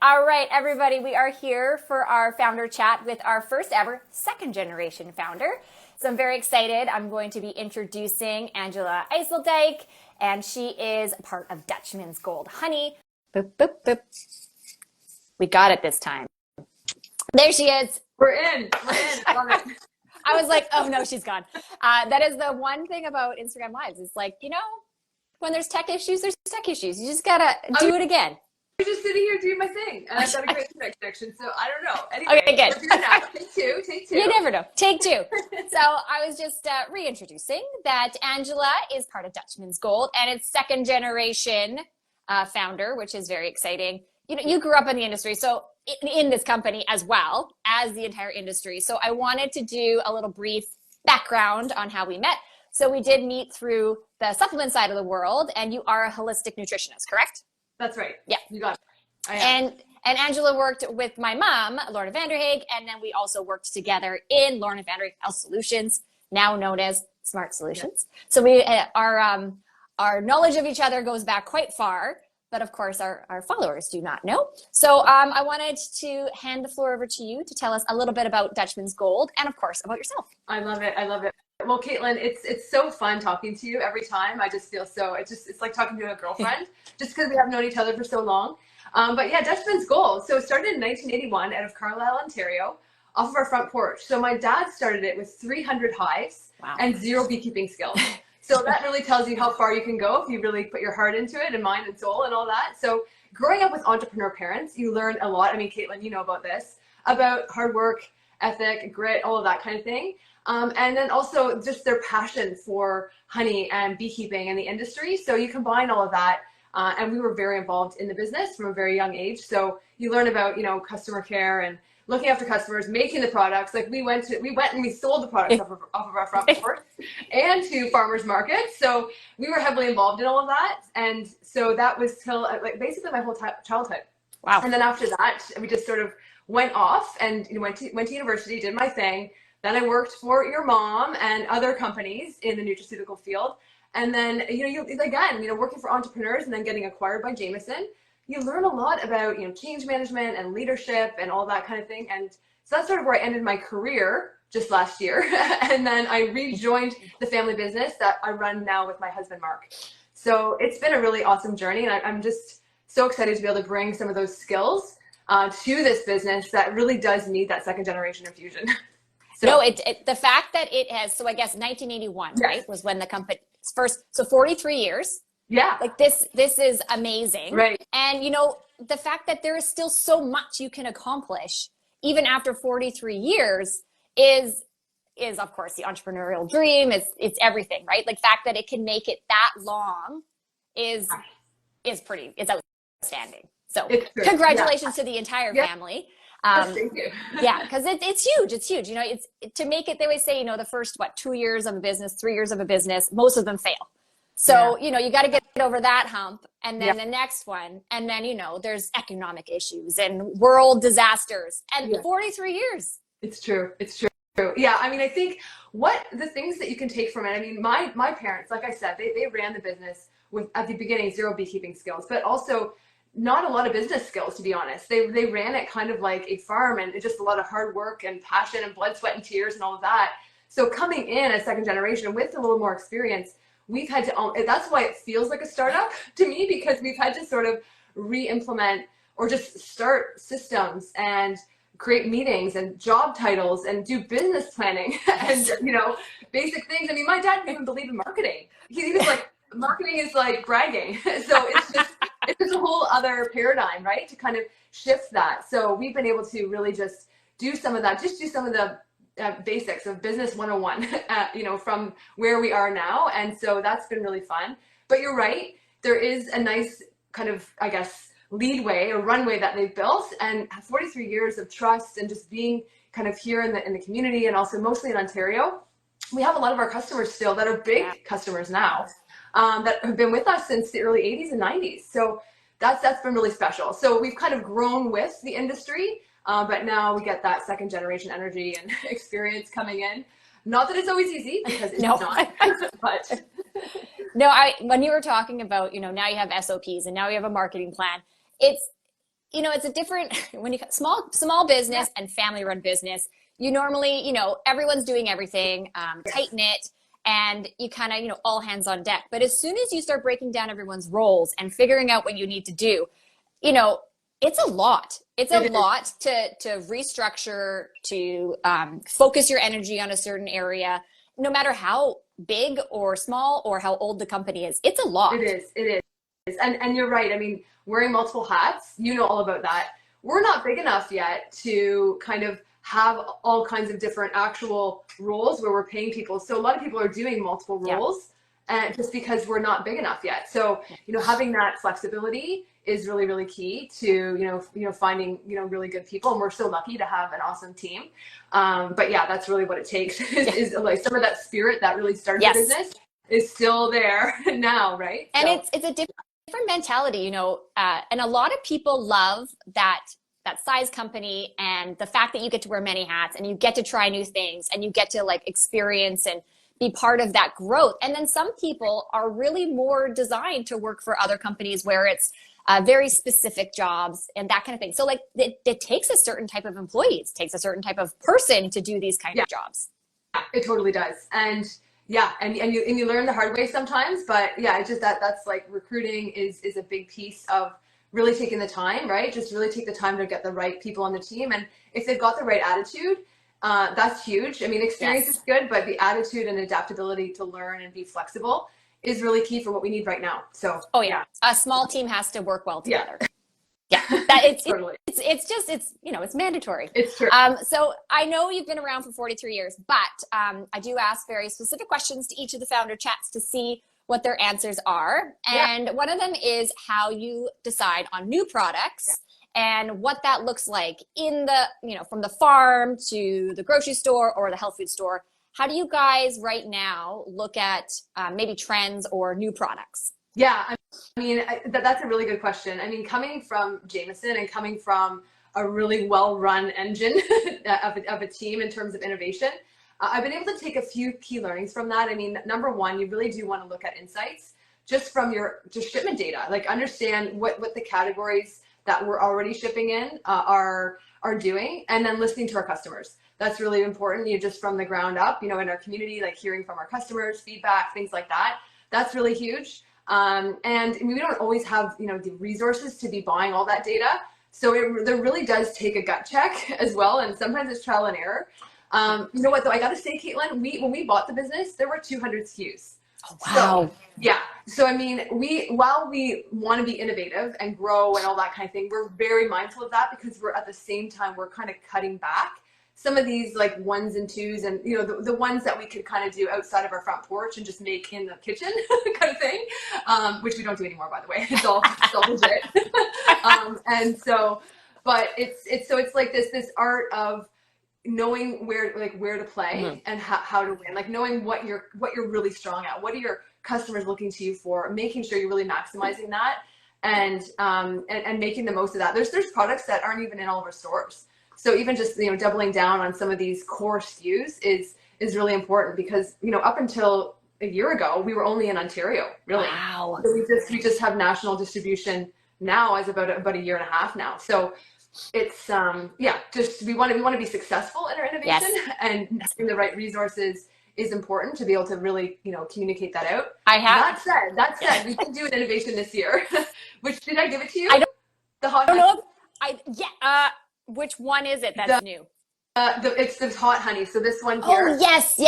All right, everybody, we are here for our founder chat with our first ever second generation founder. So I'm very excited. I'm going to be introducing Angela Ysseldyk, and she is part of Dutchman's Gold Honey. Boop, boop, boop. We got it this time. There she is. We're in. Love it. I was like, oh no, she's gone. That is the one thing about Instagram Lives. It's like, when there's tech issues, there's tech issues. You just gotta do it again. I'm just sitting here doing my thing, and I've got a great internet connection, so I don't know. Anyway, Okay, good. We're here now. Take two. You never know. Take two. So I was just reintroducing that Angela is part of Dutchman's Gold, and it's second generation founder, which is very exciting. You grew up in the industry, so in this company as well as the entire industry. So I wanted to do a little brief background on how we met. So we did meet through the supplement side of the world, and you are a holistic nutritionist, correct? That's right. Yeah. You got it. I am. And Angela worked with my mom, Lorna Vanderhaeghe, and then we also worked together in Lorna Vanderhaeghe Health Solutions, now known as Smart Solutions. Yeah. So we our knowledge of each other goes back quite far, but of course our followers do not know. So I wanted to hand the floor over to you to tell us a little bit about Dutchman's Gold and of course about yourself. I love it. Well, Caitlyn, it's so fun talking to you every time. I just feel it's like talking to a girlfriend just because we have known each other for so long. But yeah, Dutchman's Gold. So it started in 1981 out of Carlisle, Ontario, off of our front porch. So my dad started it with 300 hives and 0 beekeeping skills. So that really tells you how far you can go if you really put your heart into it and mind and soul and all that. So growing up with entrepreneur parents, you learn a lot. I mean, Caitlyn, you know about this, about hard work, ethic, grit, all of that kind of thing. And then also just their passion for honey and beekeeping and the industry. So you combine all of that. And we were very involved in the business from a very young age. So you learn about, customer care and looking after customers, making the products. Like we went and we sold the products off of our front porch and to farmers markets. So we were heavily involved in all of that. And so that was till basically my whole childhood. Wow. And then after that, we just sort of went off and went to university, did my thing. Then I worked for your mom and other companies in the nutraceutical field. And then, working for entrepreneurs and then getting acquired by Jameson, you learn a lot about, change management and leadership and all that kind of thing. And so that's sort of where I ended my career just last year. And then I rejoined the family business that I run now with my husband, Mark. So it's been a really awesome journey. And I'm just so excited to be able to bring some of those skills to this business that really does need that second generation infusion. So, no, the fact that it has, so I guess 1981, yes, right, was when the company first, so 43 years. Yeah. Like this is amazing. Right. And the fact that there is still so much you can accomplish even after 43 years is of course the entrepreneurial dream. It's everything, right? Like fact that it can make it that long is outstanding. So congratulations to the entire family. Thank you. Yeah, because it's huge. It's huge. It's to make it, they always say, the first 2 years of a business, 3 years of a business, most of them fail. So, you got to get over that hump and then the next one. And then, there's economic issues and world disasters and 43 years. It's true. It's true. Yeah. I mean, I think the things that you can take from it, I mean, my parents, like I said, they ran the business with, at the beginning, 0 beekeeping skills, but also not a lot of business skills, to be honest. They ran it kind of like a farm and just a lot of hard work and passion and blood, sweat, and tears and all of that. So coming in as second generation with a little more experience, we've had to that's why it feels like a startup to me, because we've had to sort of re-implement or just start systems and create meetings and job titles and do business planning and, basic things. I mean, my dad didn't even believe in marketing. He was like, marketing is like bragging. So it's just a whole other paradigm, right? To kind of shift that. So we've been able to really just do some of that, just do some of the basics of business 101, from where we are now. And so that's been really fun. But you're right. There is a nice kind of, I guess, leadway or runway that they've built, and 43 years of trust and just being kind of here in the community and also mostly in Ontario. We have a lot of our customers still that are big customers now that have been with us since the early 80s and 90s. So that's been really special. So we've kind of grown with the industry, but now we get that second generation energy and experience coming in. Not that it's always easy, because it's not, but. No, when you were talking about, now you have SOPs and now you have a marketing plan. it's a different, when you small business and family run business, you normally, everyone's doing everything, tight knit, and you kind of, all hands on deck. But as soon as you start breaking down everyone's roles and figuring out what you need to do, it's a lot. It's a lot to restructure, to focus your energy on a certain area, no matter how big or small or how old the company is. It's a lot. It is. And you're right. I mean, wearing multiple hats, you know all about that. We're not big enough yet to kind of have all kinds of different actual roles where we're paying people. So a lot of people are doing multiple roles, and just because we're not big enough yet. So, having that flexibility is really, really key to, finding, really good people. And we're so lucky to have an awesome team. But yeah, that's really what it takes is like some of that spirit that really started the business is still there now, right? And it's a different mentality, and a lot of people love that size company and the fact that you get to wear many hats and you get to try new things and you get to like experience and be part of that growth. And then some people are really more designed to work for other companies where it's very specific jobs and that kind of thing. So like it takes a certain type of employees, takes a certain type of person to do these kind of jobs. Yeah, it totally does. And you learn the hard way sometimes, but yeah, it's just that's like recruiting is a big piece of really taking the time, right? Just really take the time to get the right people on the team. And if they've got the right attitude, that's huge. I mean, experience is good, but the attitude and adaptability to learn and be flexible is really key for what we need right now. So, a small team has to work well together. Yeah, totally. It's mandatory. It's true. So I know you've been around for 43 years, but I do ask very specific questions to each of the founder chats to see what their answers are. And one of them is how you decide on new products and what that looks like in the, from the farm to the grocery store or the health food store. How do you guys right now look at maybe trends or new products? Yeah, I mean, that's a really good question. I mean, coming from Jameson and coming from a really well-run engine of a team in terms of innovation, I've been able to take a few key learnings from that. I mean, number one, you really do want to look at insights just from your shipment data, like understand what the categories that we're already shipping in are doing, and then listening to our customers. That's really important. Just from the ground up, in our community, like hearing from our customers, feedback, things like that. That's really huge. And we don't always have, the resources to be buying all that data. So there really does take a gut check as well. And sometimes it's trial and error. You know what though, I got to say, Caitlyn, when we bought the business, there were 200 SKUs. Oh, wow. So I mean, while we want to be innovative and grow and all that kind of thing, we're very mindful of that because we're at the same time, we're kind of cutting back some of these like ones and twos and, the ones that we could kind of do outside of our front porch and just make in the kitchen kind of thing, which we don't do anymore, by the way. It's all legit. And so, but it's like this art of knowing where to play and how to win, like knowing what you're really strong at, what are your customers looking to you for, making sure you're really maximizing that and making the most of that. There's products that aren't even in all of our stores. So even just, doubling down on some of these core SKUs is really important because, up until a year ago, we were only in Ontario, really. Wow. So we just have national distribution now as about a year and a half now. So it's, just we want to be successful in our innovation and having the right resources is important to be able to really, communicate that out. That said, we did do an innovation this year, which did I give it to you? I don't know. Which one is it that's new? It's the hot honey. So this one here. Oh, yes.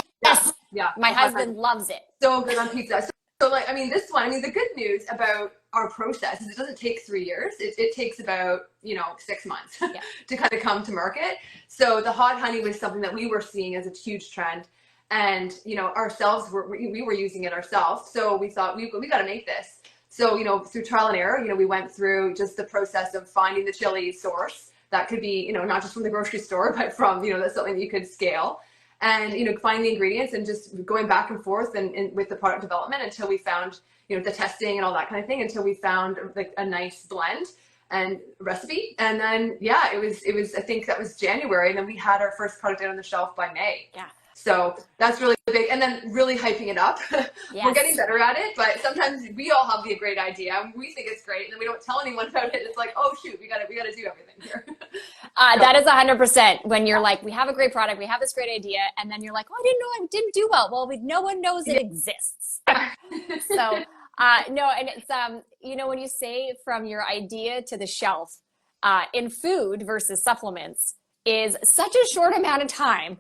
Yeah. My husband loves it. So good on pizza. So this one, the good news about our process is it doesn't take 3 years. It takes about, 6 months to kind of come to market. So the hot honey was something that we were seeing as a huge trend. And, ourselves, we were using it ourselves. So we thought we got to make this. So, through trial and error, we went through just the process of finding the chili source. That could be, not just from the grocery store, but from, that's something that you could scale. And, finding the ingredients and just going back and forth and with the product development until we found, the testing and all that kind of thing, until we found like a nice blend and recipe. And then, it was, I think that was January. And then we had our first product out on the shelf by May. Yeah. So that's really big. And then really hyping it up. Yes. We're getting better at it, but sometimes we all have the great idea and we think it's great and then we don't tell anyone about it. It's like, oh shoot, we gotta do everything here. That is 100% when you're like, we have a great product, we have this great idea, and then you're like, oh, I didn't know I didn't do well. Well, no one knows it exists. So no, and it's when you say from your idea to the shelf, in food versus supplements is such a short amount of time.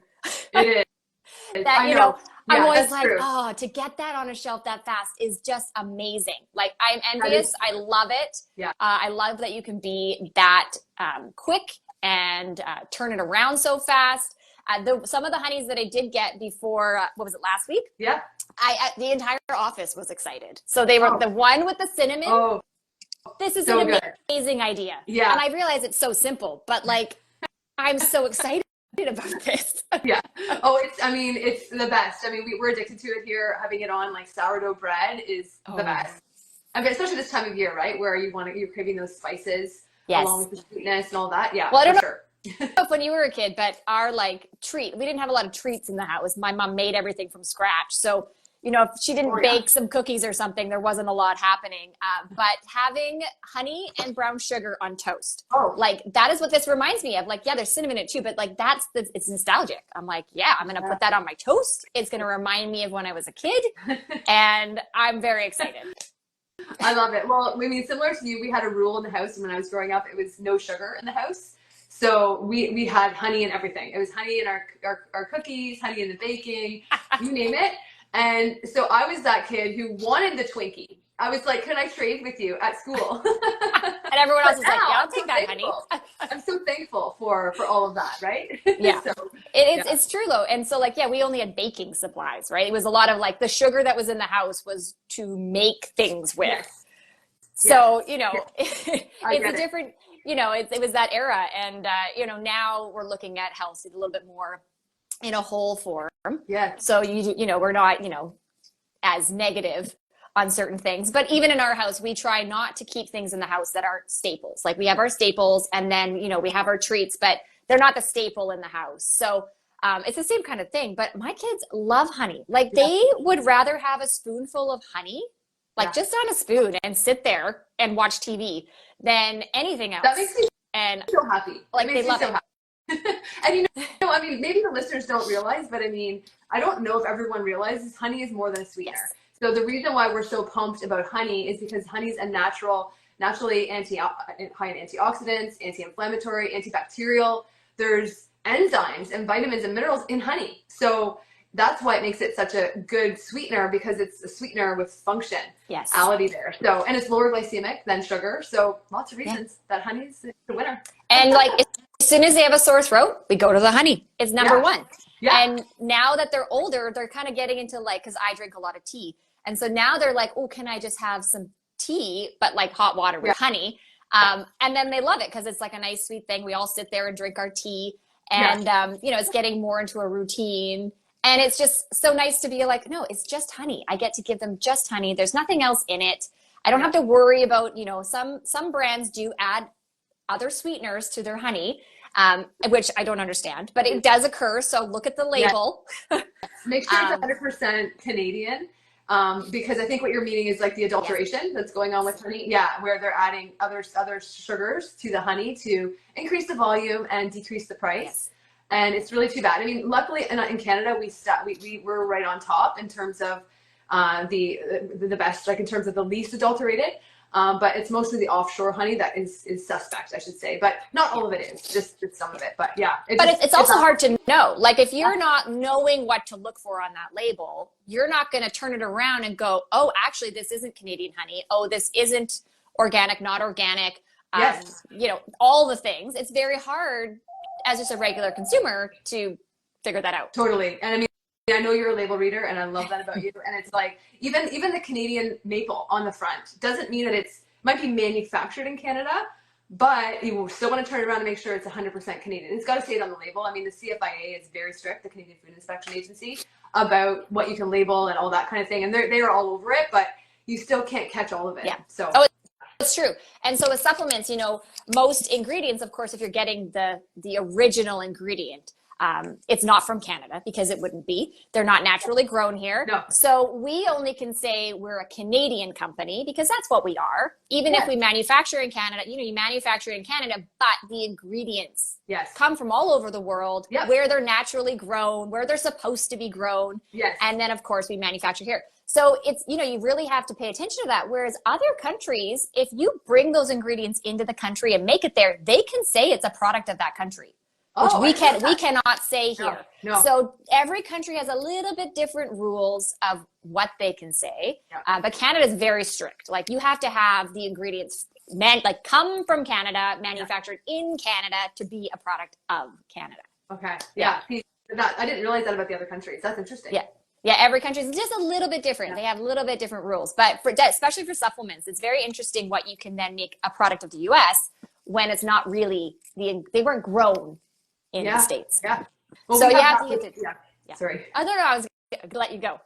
It is. That Yeah, I'm always like, true. oh, to get that on a shelf that fast is just amazing. Like, I'm envious. I love it. Yeah. I love that you can be that quick and turn it around so fast. Some of the honeys that I did get before, what was it, last week? Yeah. the entire office was excited. So they were the one with the cinnamon. Oh, this is so an amazing idea. Yeah. And I realize it's so simple, but like, I'm so excited about this. Yeah. Oh, it's the best. I mean, we're addicted to it here. Having it on like sourdough bread is the best. I mean, especially this time of year, right? Where you're craving those spices along with the sweetness and all that. Yeah. Well, I don't know if when you were a kid, but our like treat, we didn't have a lot of treats in the house. My mom made everything from scratch. So, if she didn't bake some cookies or something, there wasn't a lot happening. But having honey and brown sugar on toast, like that is what this reminds me of. Like, yeah, there's cinnamon in it too, but like it's nostalgic. I'm like, yeah, I'm going to put that on my toast. It's going to remind me of when I was a kid, and I'm very excited. I love it. Well, I mean, similar to you, we had a rule in the house when I was growing up. It was no sugar in the house. So we had honey in everything. It was honey in our cookies, honey in the baking, you name it. And so I was that kid who wanted the Twinkie. I was like, can I trade with you at school? And everyone else is like, yeah, I'll take that, honey. I'm so thankful for all of that, right? Yeah. It's true though. And so like, yeah, we only had baking supplies, right? It was a lot of like the sugar that was in the house was to make things with. Yes. So, it's a different, it was that era. And, now we're looking at health a little bit more in a whole form. Yeah. So we're not, as negative on certain things, but even in our house, we try not to keep things in the house that aren't staples. Like we have our staples and then, we have our treats, but they're not the staple in the house. So it's the same kind of thing, but my kids love honey. Like they would rather have a spoonful of honey, like just on a spoon and sit there and watch TV than anything else. That makes me so happy. Like they love it. And I mean, maybe the listeners don't realize, but I mean, I don't know if everyone realizes honey is more than a sweetener. Yes. So the reason why we're so pumped about honey is because honey is a naturally high in antioxidants, anti-inflammatory, antibacterial. There's enzymes and vitamins and minerals in honey. So that's why it makes it such a good sweetener, because it's a sweetener with functionality there. So, and it's lower glycemic than sugar. So lots of reasons that honey is the winner. And like, as soon as they have a sore throat, we go to the honey. It's number one. Yeah. And now that they're older, they're kind of getting into like, because I drink a lot of tea. And so now they're like, oh, can I just have some tea, but like hot water with honey? And then they love it because it's like a nice sweet thing. We all sit there and drink our tea. And, it's getting more into a routine. And it's just so nice to be like, no, it's just honey. I get to give them just honey. There's nothing else in it. I don't have to worry about, some brands do add other sweeteners to their honey, which I don't understand, but it does occur. So look at the label. Make sure it's 100% Canadian, because I think what you're meaning is like the adulteration that's going on with honey. Yeah, where they're adding other sugars to the honey to increase the volume and decrease the price. Yes. And it's really too bad. I mean, luckily in Canada, we were right on top in terms of the best, like in terms of the least adulterated. But it's mostly the offshore honey that is suspect, I should say. But not all of it is, just some of it. But yeah. It's also hard to know. Like if you're not knowing what to look for on that label, you're not going to turn it around and go, oh, actually, this isn't Canadian honey. Oh, this isn't organic, not organic. Yes. All the things. It's very hard as just a regular consumer to figure that out. Totally. And I mean, I know you're a label reader and I love that about you. And it's like, even the Canadian maple on the front doesn't mean that might be manufactured in Canada, but you still want to turn it around and make sure it's 100% Canadian. It's got to say it on the label. I mean, the CFIA is very strict, the Canadian Food Inspection Agency, about what you can label and all that kind of thing. And they are all over it, but you still can't catch all of it. Yeah. So. It's true. And so with supplements, most ingredients, of course, if you're getting the original ingredient, It's not from Canada because it wouldn't be. They're not naturally grown here. No. So we only can say we're a Canadian company because that's what we are. Even if we manufacture in Canada, you manufacture in Canada, but the ingredients come from all over the world where they're naturally grown, where they're supposed to be grown. Yes. And then, of course, we manufacture here. So it's, you really have to pay attention to that. Whereas other countries, if you bring those ingredients into the country and make it there, they can say it's a product of that country. Which we cannot say here. No. So every country has a little bit different rules of what they can say. But Canada is very strict. Like you have to have the ingredients come from Canada, manufactured in Canada to be a product of Canada. Okay. Yeah. I didn't realize that about the other countries. That's interesting. Yeah, every country is just a little bit different. They have a little bit different rules. But especially for supplements, it's very interesting what you can then make a product of the US when it's not really, they weren't grown in the States. Yeah. Well, so you have to get Sorry. I don't know. I was going to let you go.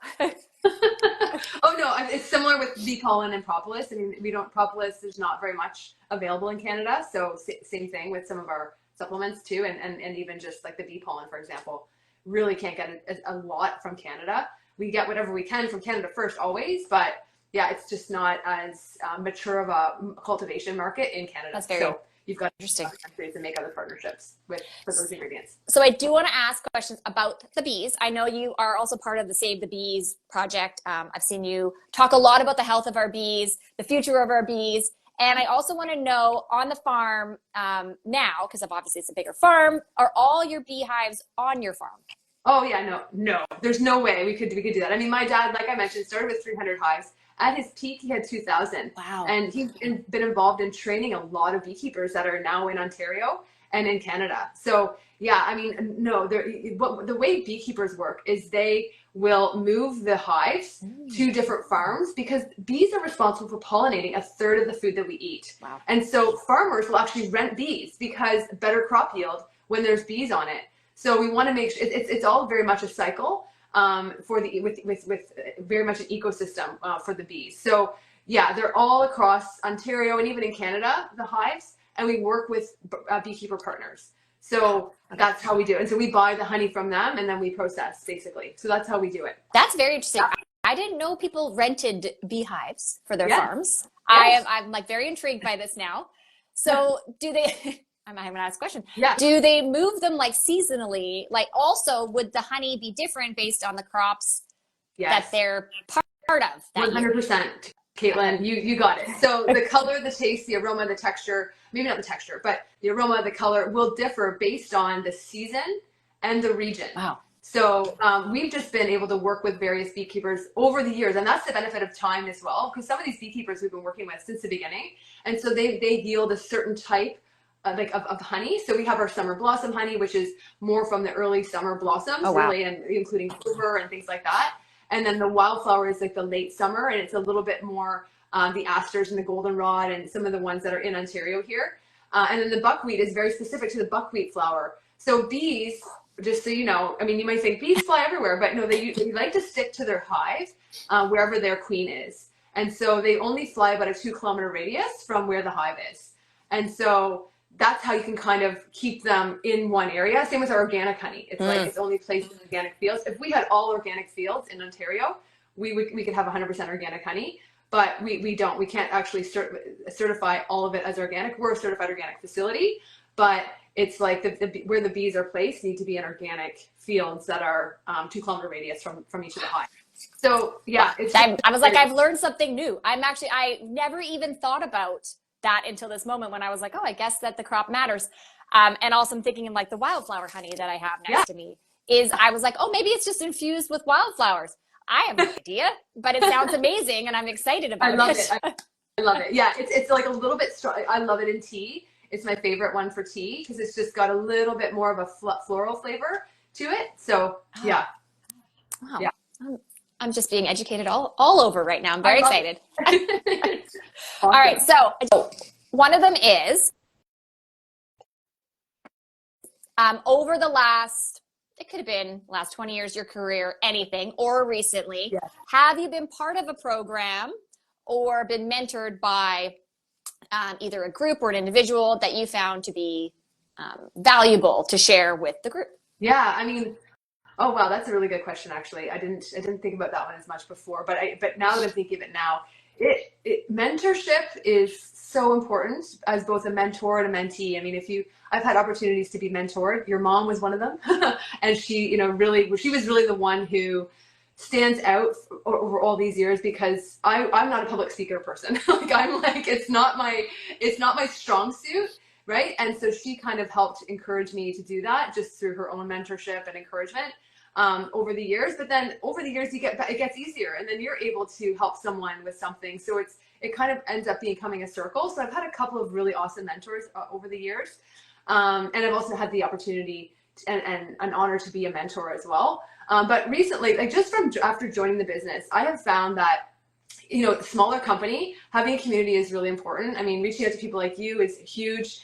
Oh no, it's similar with bee pollen and propolis. I mean, propolis, there's not very much available in Canada. So same thing with some of our supplements too. And even just like the bee pollen, for example, really can't get a lot from Canada. We get whatever we can from Canada first always, but yeah, it's just not as mature of a cultivation market in Canada. That's very you've got interesting countries and make other partnerships for those ingredients. So I do want to ask questions about the bees. I know you are also part of the Save the Bees project. I've seen you talk a lot about the health of our bees, the future of our bees. And I also want to know on the farm now, because obviously it's a bigger farm, are all your beehives on your farm? Oh yeah, no. There's no way we could do that. I mean, my dad, like I mentioned, started with 300 hives. At his peak, he had 2,000. Wow. And he's been involved in training a lot of beekeepers that are now in Ontario and in Canada. So yeah, I mean, no, the way beekeepers work is they will move the hives to different farms because bees are responsible for pollinating a third of the food that we eat. Wow. And so farmers will actually rent bees because better crop yield when there's bees on it. So we want to make sure it's all very much a cycle. With very much an ecosystem for the bees. So yeah, they're all across Ontario and even in Canada, the hives, and we work with beekeeper partners. So that's how we do it. And so we buy the honey from them and then we process basically. So that's how we do it. That's very interesting. I didn't know people rented beehives for their farms. Yes. I'm like very intrigued by this now. So do they... I'm going to ask a question. Yeah. Do they move them like seasonally? Like also, would the honey be different based on the crops that they're part of? 100%. Caitlin, you got it. So the color, the taste, the aroma, the texture, maybe not the texture, but the aroma, the color will differ based on the season and the region. Wow. So we've just been able to work with various beekeepers over the years, and that's the benefit of time as well, because some of these beekeepers we've been working with since the beginning, and so they yield a certain type of honey. So we have our summer blossom honey, which is more from the early summer blossoms, really, and including clover and things like that. And then the wildflower is like the late summer, and it's a little bit more the asters and the goldenrod and some of the ones that are in Ontario here. And then the buckwheat is very specific to the buckwheat flower. So bees, just so you know, I mean, you might think bees fly everywhere, but no, they like to stick to their hive wherever their queen is. And so they only fly about a 2-kilometer radius from where the hive is. And so that's how you can kind of keep them in one area. Same with our organic honey. It's like it's only placed in organic fields. If we had all organic fields in Ontario, we could have 100% organic honey, but we don't. We can't actually certify all of it as organic. We're a certified organic facility, but it's like where the bees are placed need to be in organic fields that are 2-kilometer radius from each of the hives. So yeah, I was like, I've learned something new. I never even thought about that until this moment when I was like, oh, I guess that the crop matters. And also I'm thinking of like the wildflower honey that I have next to me I was like, oh, maybe it's just infused with wildflowers. I have no idea, but it sounds amazing and I'm excited about it. I love it. Yeah, it's like a little bit strong. I love it in tea. It's my favorite one for tea because it's just got a little bit more of a floral flavor to it. So yeah. Wow. Yeah. I'm just being educated all over right now. I'm very excited. Awesome. All right. So one of them is over the last, it could have been last 20 years, your career, anything, or recently, have you been part of a program or been mentored by either a group or an individual that you found to be valuable to share with the group? Yeah, I mean, oh wow, that's a really good question actually. I didn't think about that one as much before, but now that I'm thinking of it now, mentorship is so important as both a mentor and a mentee. I mean, I've had opportunities to be mentored. Your mom was one of them, and she was really the one who stands out over all these years because I'm not a public speaker person. Like it's not my strong suit, right? And so she kind of helped encourage me to do that just through her own mentorship and encouragement over the years. But then over the years, it gets easier, and then you're able to help someone with something. So it kind of ends up becoming a circle. So I've had a couple of really awesome mentors over the years, and I've also had the opportunity and an honor to be a mentor as well. But recently, like just from after joining the business, I have found that smaller company, having a community is really important. I mean, reaching out to people like you is huge.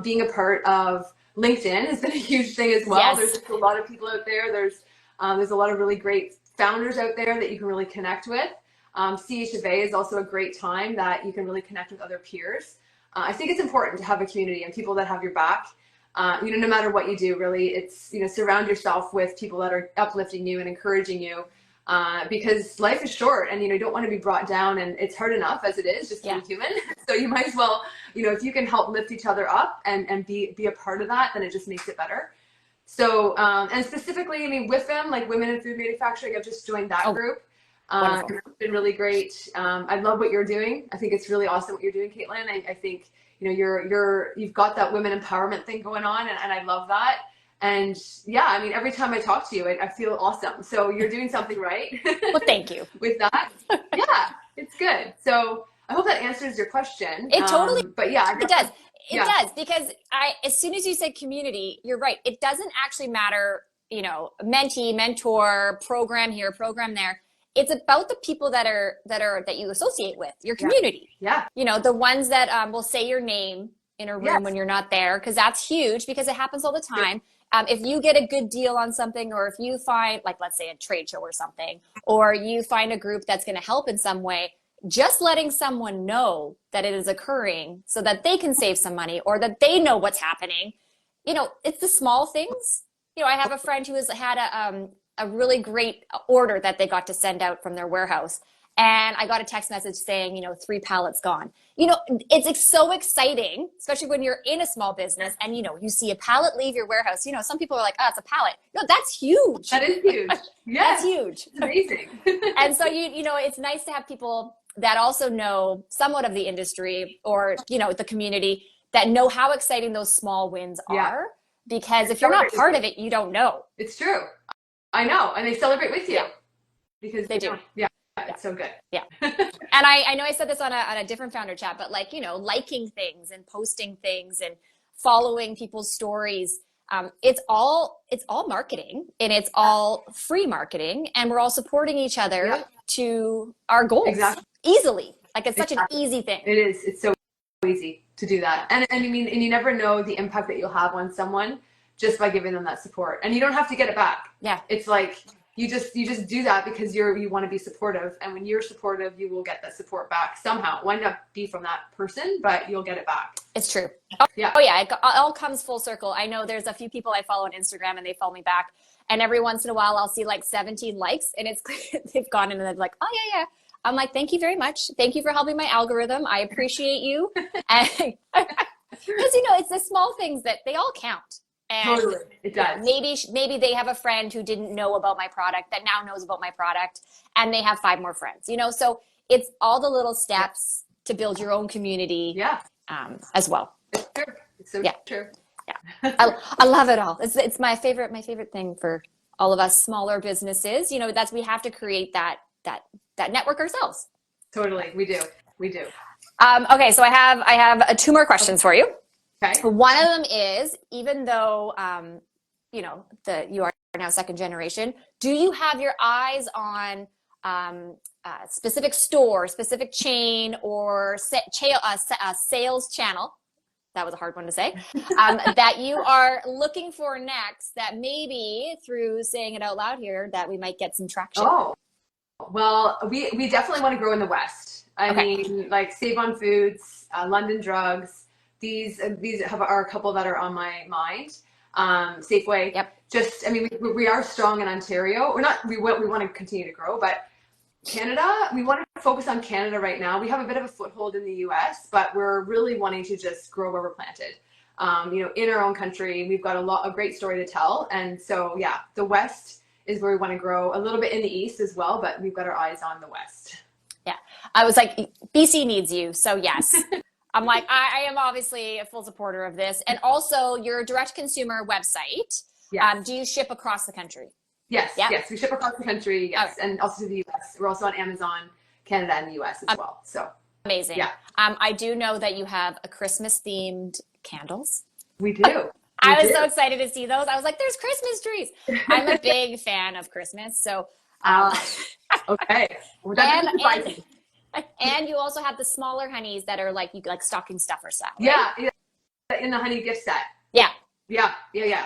Being a part of LinkedIn has been a huge thing as well. Yes. There's just a lot of people out there. There's a lot of really great founders out there that you can really connect with. CH is also a great time that you can really connect with other peers. I think it's important to have a community and people that have your back. No matter what you do, really, it's, surround yourself with people that are uplifting you and encouraging you, because life is short, and, you don't want to be brought down, and it's hard enough as it is just being human. So you might as well, if you can help lift each other up and be a part of that, then it just makes it better. So, and specifically, I mean, with them, like Women in Food Manufacturing, I've just joined that group. It's been really great. I love what you're doing. I think it's really awesome what you're doing, Caitlyn. I think, you've got that women empowerment thing going on, and I love that. And yeah, I mean, every time I talk to you, I feel awesome. So you're doing something right. Well, thank you. With that. Yeah, it's good. So I hope that answers your question. It totally, but yeah, it does. It does, because as soon as you said community, you're right. It doesn't actually matter, mentee, mentor, program here, program there. It's about the people that you associate with, your community. Yeah. The ones that will say your name in a room when you're not there, because that's huge, because it happens all the time. If you get a good deal on something, or if you find, like, let's say a trade show or something, or you find a group that's going to help in some way, just letting someone know that it is occurring so that they can save some money, or that they know what's happening. It's the small things. I have a friend who has had a really great order that they got to send out from their warehouse. And I got a text message saying, 3 pallets gone. It's so exciting, especially when you're in a small business and, you see a pallet leave your warehouse. Some people are like, oh, it's a pallet. No, that's huge. That is huge. Yeah. That's huge. It's amazing. And so, it's nice to have people that also know somewhat of the industry, or, the community, that know how exciting those small wins are. Because if you're not part of it, you don't know. It's true. I know. And they celebrate with you. Yeah. Because they do. Yeah. It's so good. Yeah. And I know I said this on a different founder chat, but liking things and posting things and following people's stories. It's all marketing, and it's all free marketing, and we're all supporting each other to our goals easily. Like, it's such an easy thing. It is. It's so easy to do that. And I mean, and you never know the impact that you'll have on someone just by giving them that support. And you don't have to get it back. Yeah. It's like, you just do that because you want to be supportive, and when you're supportive, you will get that support back somehow. It might not be from that person, but you'll get it back. It's true. Oh yeah, it all comes full circle. I know there's a few people I follow on Instagram, and they follow me back, and every once in a while I'll see like 17 likes, and it's they've gone in and they're like, oh yeah. I'm like, thank you very much. Thank you for helping my algorithm. I appreciate you. And because it's the small things that they all count. And totally, it does. Maybe they have a friend who didn't know about my product that now knows about my product, and they have 5 more friends. So it's all the little steps to build your own community. As well. It's true. It's so true. Yeah, I love it all. It's my favorite thing for all of us smaller businesses. That's, we have to create that network ourselves. Totally, we do. Okay, so I have 2 more questions for you. Okay. One of them is, even though, you are now second generation, do you have your eyes on a specific store, specific chain, or sales channel? That was a hard one to say. That you are looking for next, that maybe through saying it out loud here, that we might get some traction? Oh, well, we definitely want to grow in the West. I mean, like Save on Foods, London Drugs. These are a couple that are on my mind. Safeway. Yep. Just, I mean, we are strong in Ontario. We want to continue to grow, but Canada, we want to focus on Canada right now. We have a bit of a foothold in the US, but we're really wanting to just grow where we're planted. In our own country, we've got a great story to tell. And so, yeah, the West is where we want to grow, a little bit in the East as well, but we've got our eyes on the West. Yeah. I was like, BC needs you. So yes. I'm like, I am obviously a full supporter of this. And also your direct consumer website. Yes. Do you ship across the country? Yes, yeah. Yes, we ship across the country, yes, okay. And also to the US. We're also on Amazon, Canada, and the US as well. So amazing. Yeah. I do know that you have a Christmas themed candles. We do. I was so excited to see those. I was like, there's Christmas trees. I'm a big fan of Christmas. So okay. Well, and you also have the smaller honeys that are like stocking stuffer style. Right? Yeah, in the honey gift set. Yeah. Yeah.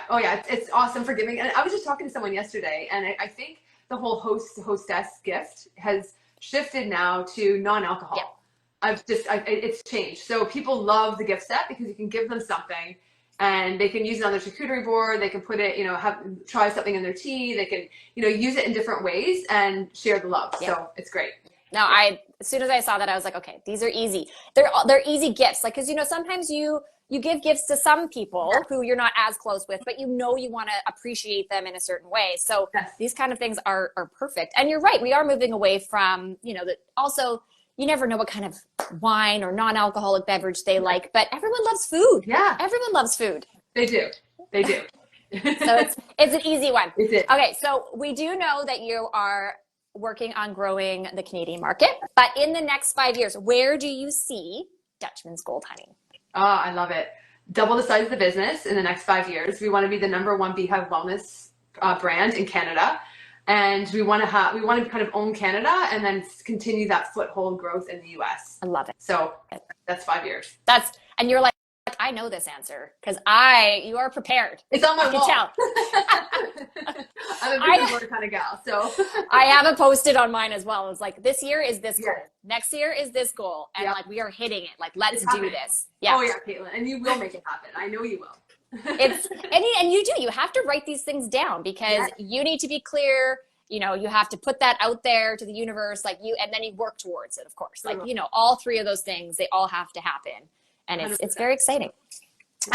Oh yeah, it's awesome for giving. And I was just talking to someone yesterday, and I think the whole hostess gift has shifted now to non-alcohol. Yeah. It's changed. So people love the gift set because you can give them something, and they can use it on their charcuterie board. They can put it, try something in their tea. They can, use it in different ways and share the love. Yeah. So it's great. No, as soon as I saw that, I was like, okay, these are easy. They're easy gifts. Like, cause sometimes you give gifts to some people who you're not as close with, but you want to appreciate them in a certain way. So yes. These kind of things are perfect. And you're right. We are moving away from, also you never know what kind of wine or non-alcoholic beverage they like, but everyone loves food. Yeah. Everyone loves food. They do. So it's an easy one. It is. Okay. So we do know that you are working on growing the Canadian market, but in the next 5 years, where do you see Dutchman's Gold Honey? Oh, I love it. Double the size of the business in the next 5 years. We want to be the #1 beehive wellness brand in Canada. And we want to kind of own Canada and then continue that foothold growth in the US. I love it. So that's 5 years. And you're like, I know this answer because you are prepared. It's on my wall. I can tell. I'm a big word kind of gal, so. I have it posted on mine as well. It's like, this year is this goal. Next year is this goal. And like, we are hitting it. Like, let's do this. Yeah. Oh yeah, Caitlyn. And you will make it happen. I know you will. And you do. You have to write these things down because you need to be clear. You have to put that out there to the universe, and then you work towards it, of course. Like, all three of those things, they all have to happen. And it's very exciting.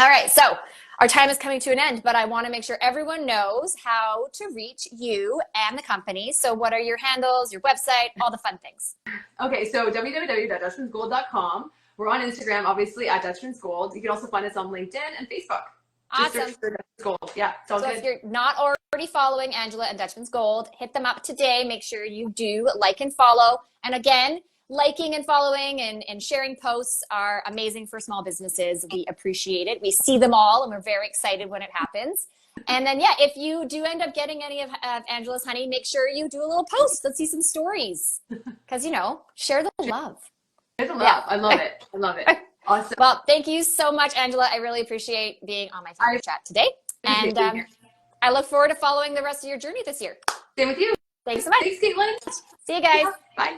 All right. So our time is coming to an end, but I want to make sure everyone knows how to reach you and the company. So what are your handles, your website, all the fun things? Okay. So www.dutchmansgold.com. We're on Instagram, obviously, at Dutchman's Gold. You can also find us on LinkedIn and Facebook. Awesome. Just search for Dutchman's Gold. Yeah. So if you're not already following Angela and Dutchman's Gold, hit them up today. Make sure you do like and follow. And again, liking and following and sharing posts are amazing for small businesses. We appreciate it. We see them all and we're very excited when it happens. And then, if you do end up getting any of Angela's honey, make sure you do a little post. Let's see some stories because, share the love. Share the love. Yeah. I love it. I love it. Awesome. Well, thank you so much, Angela. I really appreciate being on my founder chat today. And I look forward to following the rest of your journey this year. Same with you. Thanks so much. Thanks, Caitlyn. See you guys. Yeah. Bye.